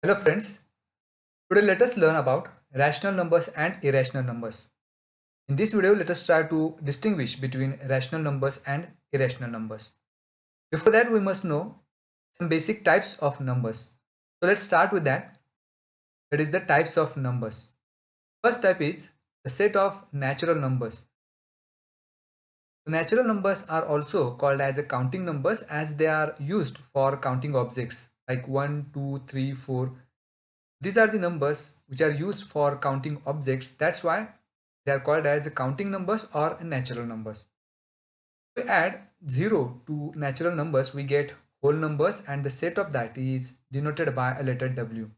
Hello friends, today let us learn about rational numbers and irrational numbers. In this video, let us try to distinguish between rational numbers and irrational numbers. Before that, we must know some basic types of numbers. So let's start with that. That is the types of numbers. First type is the set of natural numbers. The natural numbers are also called as a counting numbers as they are used for counting objects like 1, 2, 3, 4. These are the numbers which are used for counting objects. That's why they are called as counting numbers or natural numbers. If we add 0 to natural numbers, we get whole numbers and the set of that is denoted by a letter W.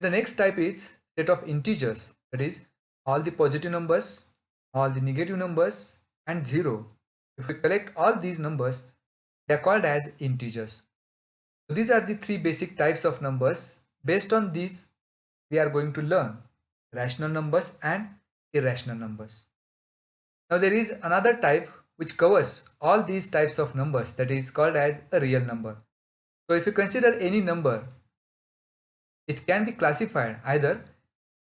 The next type is set of integers, that is all the positive numbers, all the negative numbers and 0. If we collect all these numbers, they are called as integers. So these are the three basic types of numbers. Based on these, we are going to learn rational numbers and irrational numbers. Now there is another type which covers all these types of numbers, that is called as a real number. So if you consider any number, it can be classified either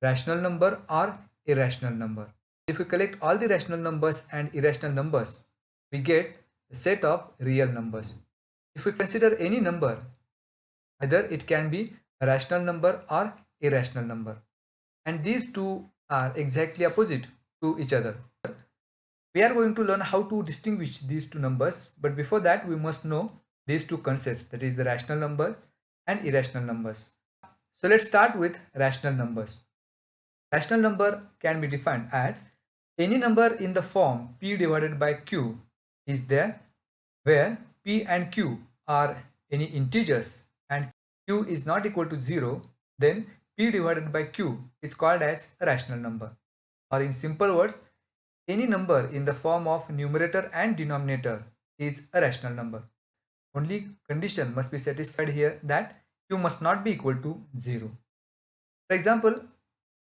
rational number or irrational number. If we collect all the rational numbers and irrational numbers, we get a set of real numbers. If we consider any number, either it can be a rational number or irrational number, and these two are exactly opposite to each other. We are going to learn how to distinguish these two numbers, but before that we must know these two concepts, that is the rational number and irrational numbers. So let's start with rational numbers. Rational number can be defined as any number in the form p divided by q is there where p and q are any integers and q is not equal to 0, then p divided by q is called as a rational number. Or in simple words, any number in the form of numerator and denominator is a rational number. Only condition must be satisfied here, that q must not be equal to 0. For example,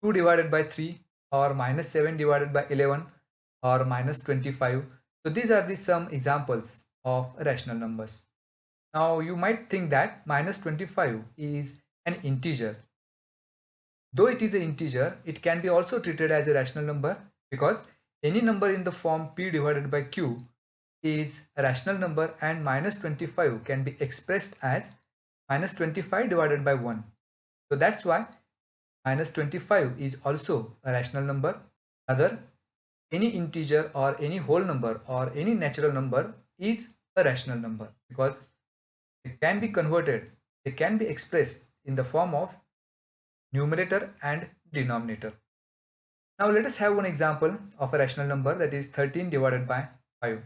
2 divided by 3 or minus 7 divided by 11 or minus 25. So these are the some examples of rational numbers. Now you might think that minus 25 is an integer. Though it is an integer, it can be also treated as a rational number because any number in the form p divided by q is a rational number, and minus 25 can be expressed as minus 25 divided by 1. So that's why minus 25 is also a rational number. Rather, any integer or any whole number or any natural number is a rational number because it can be converted, it can be expressed in the form of numerator and denominator. Now let us have one example of a rational number, that is 13 divided by 5.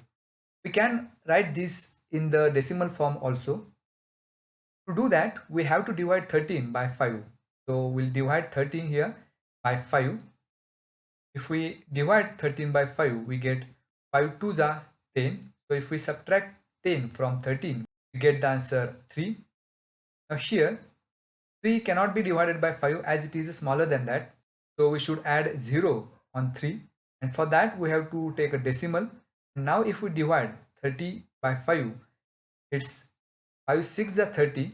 We can write this in the decimal form also. To do that, we have to divide 13 by 5. So we'll divide 13 here by 5. If we divide 13 by 5, we get 5 2s are 10. So if we subtract 10 from 13, we get the answer 3. Now here, 3 cannot be divided by 5 as it is smaller than that. So we should add 0 on 3. And for that, we have to take a decimal. Now if we divide 30 by 5, it's 5 6 are 30.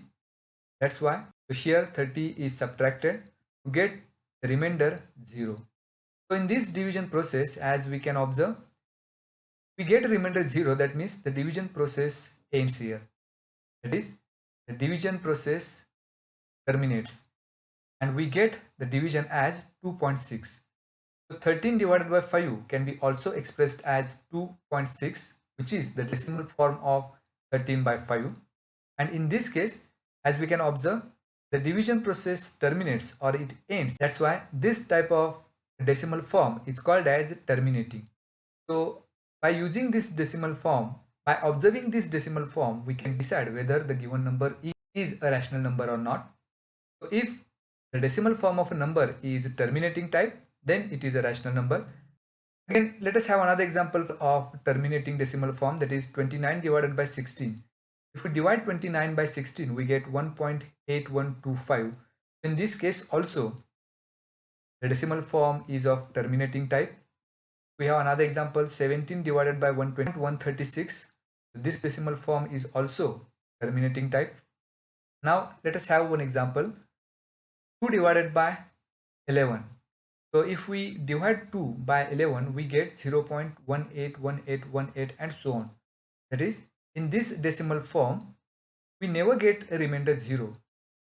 That's why here 30 is subtracted to get the remainder 0. So in this division process, as we can observe, we get a remainder 0. That means the division process ends here. That is, the division process terminates and we get the division as 2.6. So 13 divided by 5 can be also expressed as 2.6, which is the decimal form of 13 by 5. And in this case, as we can observe, the division process terminates or it ends. That's why this type of decimal form is called as terminating. So by using this decimal form, by observing this decimal form, we can decide whether the given number is a rational number or not. So if the decimal form of a number is terminating type, then it is a rational number. Again, let us have another example of terminating decimal form, that is 29 divided by 16. If we divide 29 by 16, we get 1.8125. In this case also, the decimal form is of terminating type. We have another example, 17 divided by 136. This decimal form is also terminating type. Now let us have one example. 2 divided by 11. So if we divide 2 by 11, we get 0.181818 and so on. That is, in this decimal form, we never get a remainder 0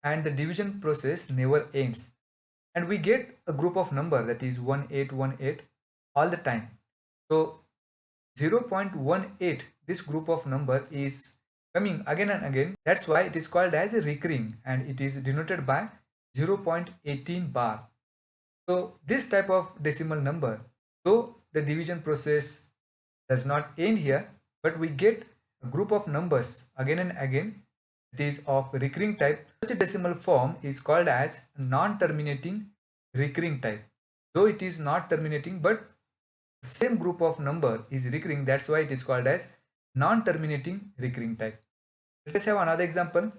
and the division process never ends. And we get a group of number, that is 1818, all the time. So 0.18, this group of number is coming again and again. That's why it is called as a recurring, and it is denoted by 0.18 bar. So this type of decimal number, though the division process does not end here, but we get a group of numbers again and again. It is of recurring type. Such a decimal form is called as non-terminating recurring type. Though it is not terminating, but the same group of number is recurring. That's why it is called as non-terminating recurring type. Let us have another example.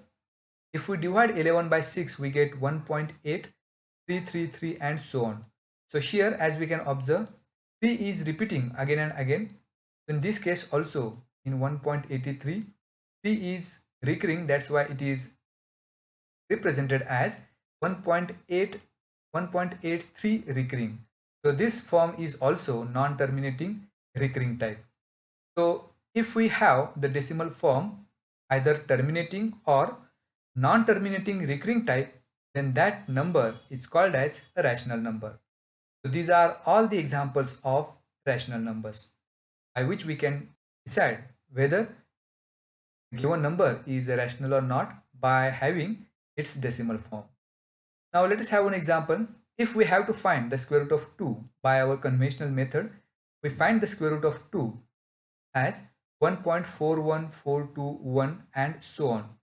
If we divide 11 by 6, we get 1.8333 and so on. So here, as we can observe, 3 is repeating again and again. In this case also, in 1.83, 3 is recurring. That's why it is represented as 1.83 recurring. So this form is also non-terminating recurring type. So if we have the decimal form either terminating or non-terminating recurring type, then that number is called as a rational number. So these are all the examples of rational numbers by which we can decide whether a given number is a rational or not by having its decimal form. Now let us have an example. If we have to find the square root of 2 by our conventional method, we find the square root of 2 as 1.41421 and so on.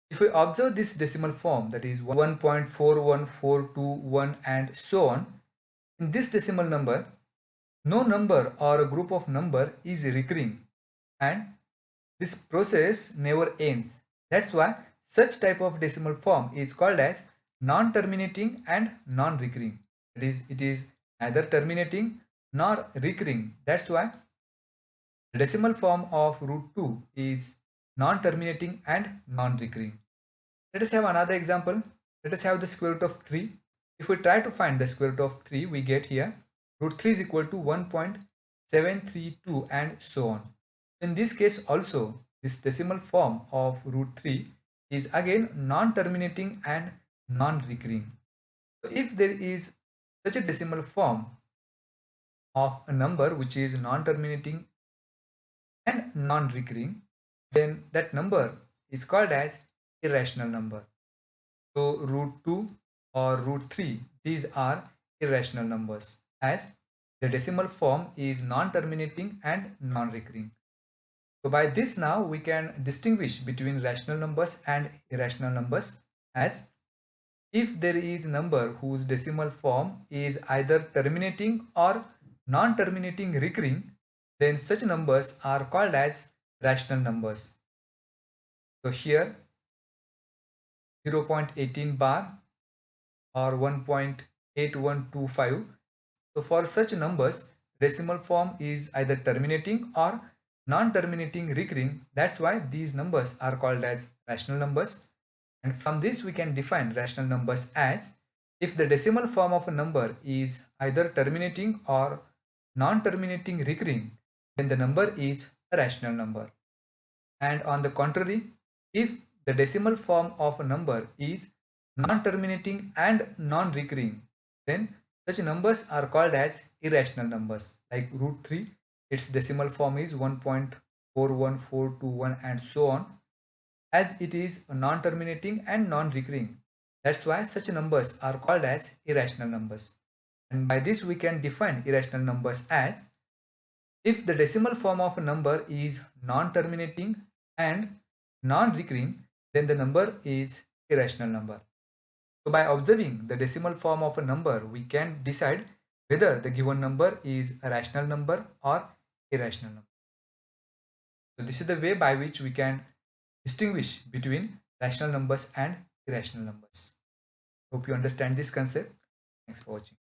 If we observe this decimal form, that is 1.41421 and so on, in this decimal number, no number or a group of number is recurring and this process never ends. That's why such type of decimal form is called as non-terminating and non-recurring. That is, it is neither terminating nor recurring. That's why the decimal form of root 2 is non-terminating and non-recurring. Let us have another example. Let us have the square root of 3. If we try to find the square root of 3, we get here root 3 is equal to 1.732 and so on. In this case also, this decimal form of root 3 is again non-terminating and non-recurring. So if there is such a decimal form of a number which is non-terminating and non-recurring, then that number is called as irrational number. So root 2 or root 3, these are irrational numbers as the decimal form is non-terminating and non-recurring. So by this now we can distinguish between rational numbers and irrational numbers, as if there is a number whose decimal form is either terminating or non-terminating recurring, then such numbers are called as rational numbers. So here 0.18 bar or 1.8125. So for such numbers, decimal form is either terminating or non-terminating recurring. That's why these numbers are called as rational numbers. And from this we can define rational numbers as if the decimal form of a number is either terminating or non-terminating recurring, then the number is a rational number. And on the contrary, if the decimal form of a number is non-terminating and non-recurring, then such numbers are called as irrational numbers. Like root 3, its decimal form is 1.41421 and so on, as it is non-terminating and non-recurring. That's why such numbers are called as irrational numbers. And by this we can define irrational numbers as if the decimal form of a number is non-terminating and non-recurring, then the number is irrational number. So by observing the decimal form of a number, we can decide whether the given number is a rational number or irrational number. So this is the way by which we can distinguish between rational numbers and irrational numbers. Hope you understand this concept. Thanks for watching.